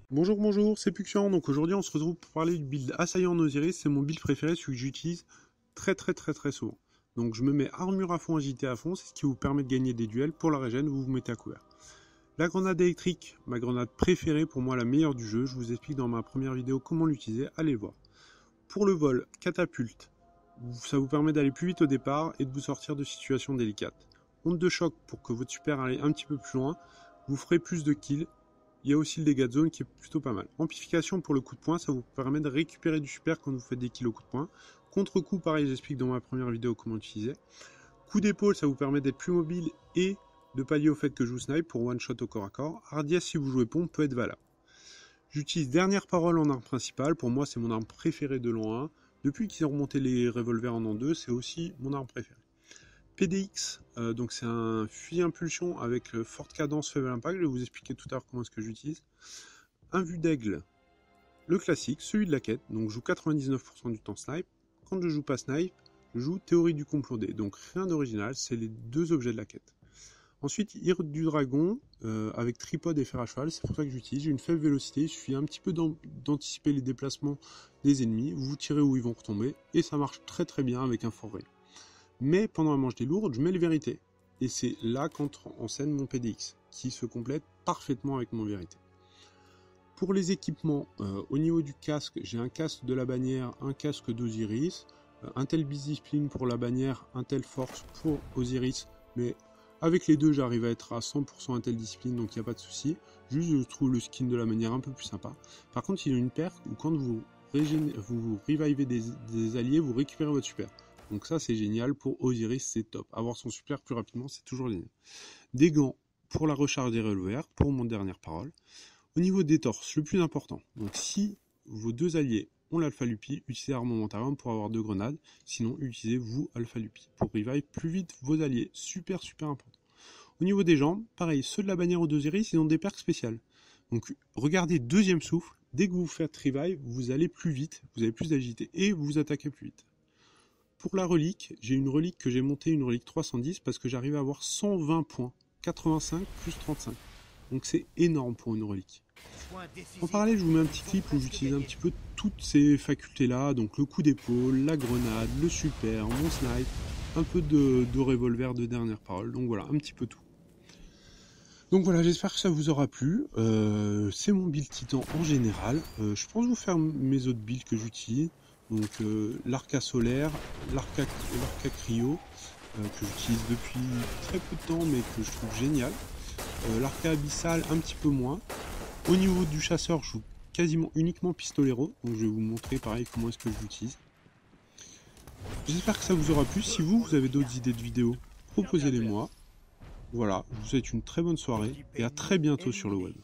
Bonjour, bonjour, c'est Puxian. Donc aujourd'hui, on se retrouve pour parler du build Assaillant Osiris. C'est mon build préféré, celui que j'utilise très souvent. Donc je me mets armure à fond, agilité à fond, c'est ce qui vous permet de gagner des duels. Pour la régène, vous vous mettez à couvert. La grenade électrique, ma grenade préférée, pour moi la meilleure du jeu. Je vous explique dans ma première vidéo comment l'utiliser, allez le voir. Pour le vol, catapulte, ça vous permet d'aller plus vite au départ et de vous sortir de situations délicates. Onde de choc pour que votre super aille un petit peu plus loin, vous ferez plus de kills. Il y a aussi le dégât de zone qui est plutôt pas mal. Amplification pour le coup de poing, ça vous permet de récupérer du super quand vous faites des kills au coup de poing. Contre-coup, pareil, j'explique dans ma première vidéo comment l'utiliser. Coup d'épaule, ça vous permet d'être plus mobile et de pallier au fait que je vous snipe pour one shot au corps à corps. Hardiesse, si vous jouez pompe, peut être valable. J'utilise dernière parole en arme principale. Pour moi, c'est mon arme préférée de l'an 1. Depuis qu'ils ont remonté les revolvers en an 2, c'est aussi mon arme préférée. PDX, donc c'est un fusil impulsion avec forte cadence, faible impact. Je vais vous expliquer tout à l'heure comment est-ce que j'utilise. Un vue d'aigle, le classique, celui de la quête. Donc je joue 99% du temps snipe. Quand je joue pas snipe, je joue théorie du complot D. Donc rien d'original, c'est les deux objets de la quête. Ensuite, Hir du dragon avec tripode et fer à cheval, c'est pour ça que j'utilise. J'ai une faible vélocité, il suffit un petit peu d'anticiper les déplacements des ennemis. Vous tirez où ils vont retomber et ça marche très bien avec un fort rail. Mais pendant la manche des lourdes, je mets les vérités. Et c'est là qu'entre en scène mon PDX, qui se complète parfaitement avec mon vérité. Pour les équipements, au niveau du casque, j'ai un casque de la bannière, un casque d'Osiris, un tel Discipline pour la bannière, un tel Force pour Osiris, mais avec les deux, j'arrive à être à 100% un tel Discipline, donc il n'y a pas de souci. Juste, je trouve le skin de la bannière un peu plus sympa. Par contre, il y a une perk où quand vous revivez des alliés, vous récupérez votre super. Donc ça c'est génial, pour Osiris c'est top. Avoir son super plus rapidement c'est toujours génial. Des gants pour la recharge des revolvers, pour mon dernière parole. Au niveau des torses, le plus important. Donc si vos deux alliés ont l'Alpha Lupi, utilisez Armamentarium pour avoir 2 grenades. Sinon utilisez vous Alpha Lupi pour revive plus vite vos alliés. Super important. Au niveau des jambes, pareil, ceux de la bannière d'Osiris ils ont des perks spéciales. Donc regardez deuxième souffle, dès que vous faites revive, vous allez plus vite, vous avez plus d'agilité et vous attaquez plus vite. Pour la relique, j'ai une relique que j'ai montée, une relique 310, parce que j'arrive à avoir 120 points. 85 plus 35. Donc c'est énorme pour une relique. En parallèle, je vous mets un petit clip où j'utilise un petit peu toutes ces facultés-là. Donc le coup d'épaule, la grenade, le super, mon snipe, un peu de revolver de dernière parole. Donc voilà, un petit peu tout. Donc voilà, j'espère que ça vous aura plu. C'est mon build titan en général. Je pense vous faire mes autres builds que j'utilise. Donc l'arca solaire, l'arca cryo, que j'utilise depuis très peu de temps mais que je trouve génial. L'arca abyssal un petit peu moins. Au niveau du chasseur, je joue quasiment uniquement pistolero. Donc je vais vous montrer pareil comment est-ce que je l'utilise. J'espère que ça vous aura plu. Si vous avez d'autres idées de vidéos, proposez-les moi. Voilà, je vous souhaite une très bonne soirée et à très bientôt sur le web.